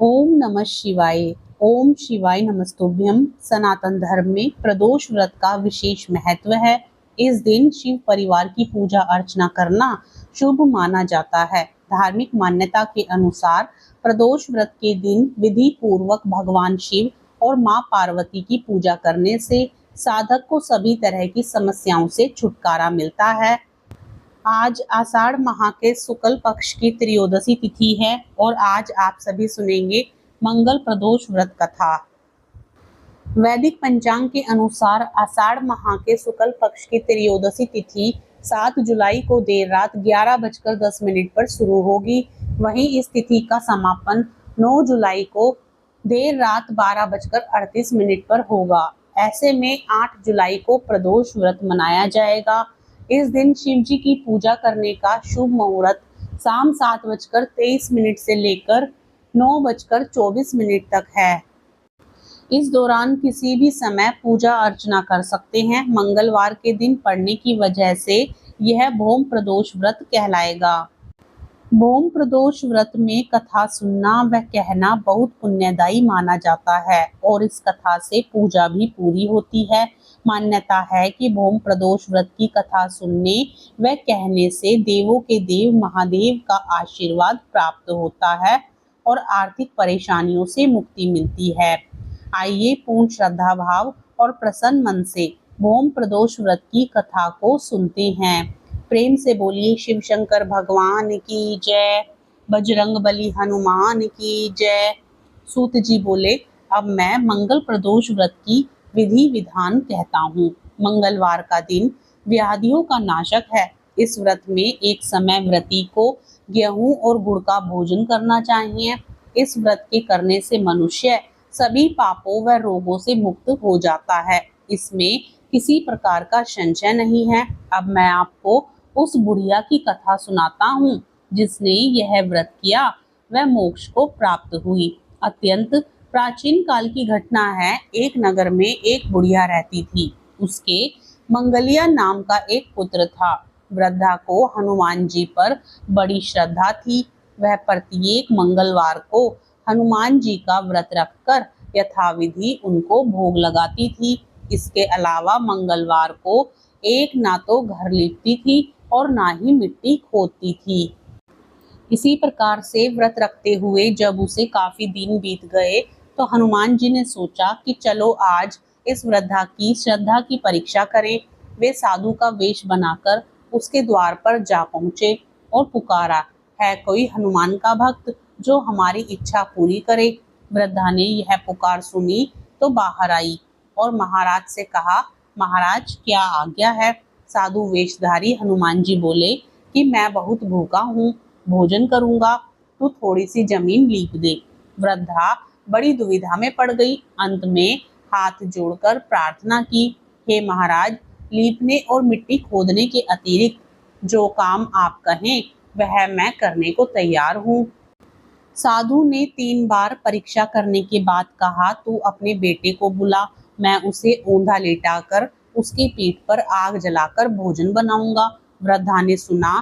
ओम नमः शिवाय। ओम शिवाय नमस्तुभ्यम। सनातन धर्म में प्रदोष व्रत का विशेष महत्व है। इस दिन शिव परिवार की पूजा अर्चना करना शुभ माना जाता है। धार्मिक मान्यता के अनुसार प्रदोष व्रत के दिन विधि पूर्वक भगवान शिव और मां पार्वती की पूजा करने से साधक को सभी तरह की समस्याओं से छुटकारा मिलता है। आज आषाढ़ माह के शुक्ल पक्ष की त्रयोदशी तिथि है और आज आप सभी सुनेंगे मंगल प्रदोष व्रत कथा। वैदिक पंचांग के अनुसार आषाढ़ माह के शुक्ल पक्ष की त्रयोदशी तिथि 7 जुलाई को देर रात 11:10 पर शुरू होगी। वहीं इस तिथि का समापन 9 जुलाई को देर रात 12:38 पर होगा। ऐसे में 8 जुलाई को प्रदोष व्रत मनाया जाएगा। इस दिन शिव जी की पूजा करने का शुभ मुहूर्त शाम 7:23 से लेकर 9:24 तक है। इस दौरान किसी भी समय पूजा अर्चना कर सकते हैं। मंगलवार के दिन पड़ने की वजह से यह भौम प्रदोष व्रत कहलाएगा। भौम प्रदोष व्रत में कथा सुनना व कहना बहुत पुण्यदायी माना जाता है और इस कथा से पूजा भी पूरी होती है। मान्यता है कि भौम प्रदोष व्रत की कथा सुनने व कहने से देवों के देव महादेव का आशीर्वाद प्राप्त होता है और आर्थिक परेशानियों से मुक्ति मिलती है। आइए पूर्ण श्रद्धा भाव और प्रसन्न मन से भौम प्रदोष व्रत की कथा को सुनते हैं। प्रेम से बोलिए शिव शंकर भगवान की जय, बजरंगबली हनुमान की जय। सूत जी बोले, अब मैं मंगल प्रदोष व्रत की विधि विधान कहता हूँ। मंगलवार का दिन व्याधियों का नाशक है। इस व्रत में एक समय व्रती को गेहूं और गुड़ का भोजन करना चाहिए। इस व्रत के करने से मनुष्य सभी पापों व रोगों से मुक्त हो जाता है। इसमें किसी प्रकार का संशय नहीं है। अब मैं आपको उस बुढ़िया की कथा सुनाता हूँ जिसने यह व्रत किया वह मोक्ष को प्राप्त हुई। अत्यंत प्राचीन काल की घटना है। एक नगर में एक बुढ़िया रहती थी। उसके मंगलिया नाम का एक पुत्र था। वृद्धा को हनुमान जी पर बड़ी श्रद्धा थी। वह प्रत्येक मंगलवार को हनुमान जी का व्रत रखकर यथाविधि उनको भोग लगाती थी। इसके अलावा मंगलवार को एक ना तो घर लीपती थी और ना ही मिट्टी खोदती थी। इसी प्रकार से व्रत रखते हुए जब उसे काफी दिन बीत गए तो हनुमान जी ने सोचा कि चलो आज इस वृद्धा की श्रद्धा की परीक्षा करें। वे साधु का वेश बनाकर उसके द्वार पर जा पहुंचे और पुकारा, है कोई हनुमान का भक्त जो हमारी इच्छा पूरी करे। वृद्धा ने यह पुकार सुनी तो बाहर आई और महाराज से कहा, महाराज क्या आज्ञा है। साधु वेशधारी हनुमान जी बोले कि मैं बहुत भूखा हूँ, भोजन करूंगा, तू थोड़ी सी जमीन लीप दे। वृद्धा बड़ी दुविधा में पड़ गई। अंत में हाथ जोड़कर प्रार्थना की, हे महाराज, लीपने और मिट्टी खोदने के अतिरिक्त जो काम आप कहें वह मैं करने को तैयार हूँ। साधु ने 3 बार परीक्षा करने के बाद कहा, तू अपने बेटे को बुला, मैं उसे औंधा लेटाकर उसकी पीठ पर आग जलाकर भोजन बनाऊंगा। वृद्धा ने सुना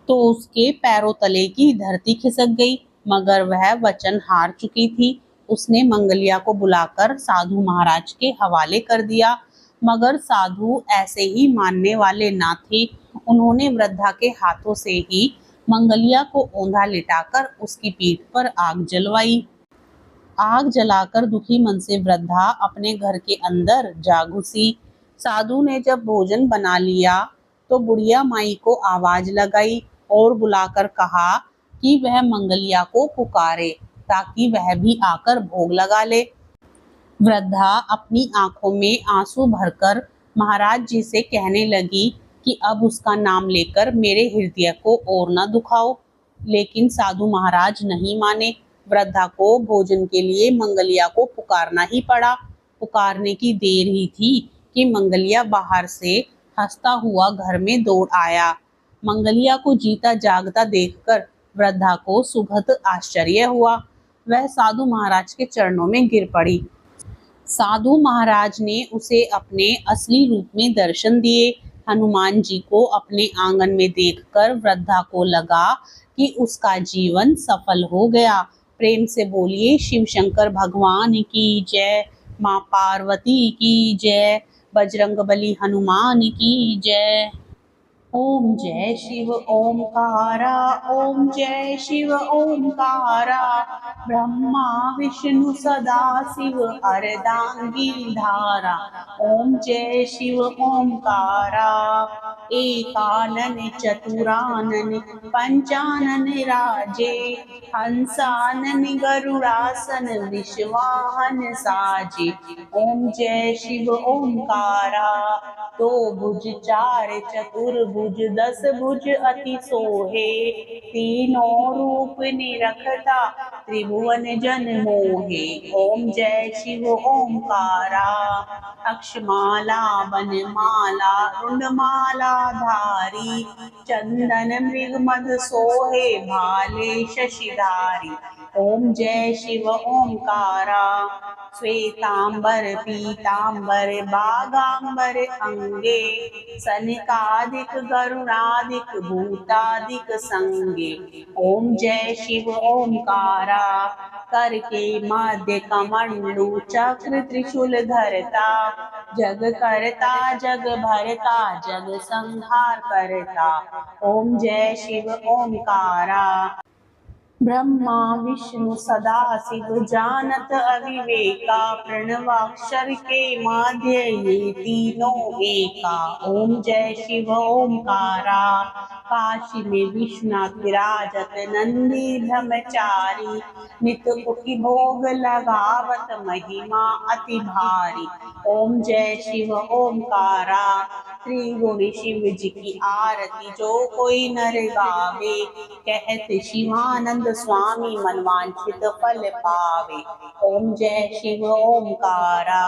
तो उसके पैरों तले की धरती खिसक गई, मगर वह वचन हार चुकी थी। उसने मंगलिया को बुलाकर साधु महाराज के हवाले कर दिया, मगर साधु ऐसे ही मानने वाले ना थे। उन्होंने वृद्धा के हाथों से ही मंगलिया को औंधा लिटाकर उसकी पीठ पर आग जलवाई। आग जलाकर दुखी मन से वृद्धा अपने घर के अंदर जा घुसी। साधु ने जब भोजन बना लिया तो बुढ़िया माई को आवाज लगाई और बुलाकर कहा कि वह मंगलिया को पुकारे ताकि वह भी आकर भोग लगा ले। वृद्धा अपनी आंखों में आंसू भरकर महाराज जी से कहने लगी कि अब उसका नाम लेकर मेरे हृदय को और न दुखाओ। लेकिन साधु महाराज नहीं माने। वृद्धा को भोजन के लिए मंगलिया को पुकारना ही पड़ा। पुकारने की देर ही थी कि मंगलिया बाहर से हंसता हुआ घर में दौड़ आया। मंगलिया को जीता जागता देखकर वृद्धा को सुखद आश्चर्य हुआ। वह साधु महाराज के चरणों में गिर पड़ी। साधु महाराज ने उसे अपने असली रूप में दर्शन दिए। हनुमान जी को अपने आंगन में देखकर वृद्धा को लगा कि उसका जीवन सफल हो गया प्रेम से बोलिए शिव शंकर भगवान की जय, माँ पार्वती की जय, बजरंगबली हनुमान की जय। ओम जय शिव ओमकारा, ओम जय शिव ओमकारा, ब्रह्मा विष्णु सदा शिव अर्धांगी धारा। ओम जय शिव ओमकारा, एकानन चतुरानन पंचानन राजे, हंसानन गरुड़ासन विश्वाहन साजे। ओम जय शिव ओमकारा, दो भुज चार चतुर्भुज दस भुज अति सोहे, तीनों रूप निरखता त्रिभुवन जन मोहे। ओम जय शिव ओमकारा, अक्षमाला वनमाला रुंडमाला धारी, चंदन मृग मद सोहे भाले शशिधारी। ओम जय शिव ओमकारा, श्वेतांबर पीतांबर बागांबर अंगे, सनकादिक गरुणादिक भूतादिक संगे। ओम जय शिव ओमकारा, कर के मध्य कमंडलु चक्र त्रिशूल धरता, जग करता जग भरता जग संहार करता। ओम जय शिव ओमकारा, ब्रह्मा विष्णु सदा शिव जानत अविवेका, प्रणवाक्षर के माध्य ये तीनों एका। ओम जय शिव ओमकारा, काशी में विश्वनाथ विराजत नंदी ब्रह्मचारी, नित उठि भोग लगावत महिमा अति भारी। ओम जय शिव ओमकारा, त्रिगुण शिव जी की आरती जो कोई नर गावे, कहत शिवानंद स्वामी मनवांछित फल पावे। ओम जय शिव ओमकारा,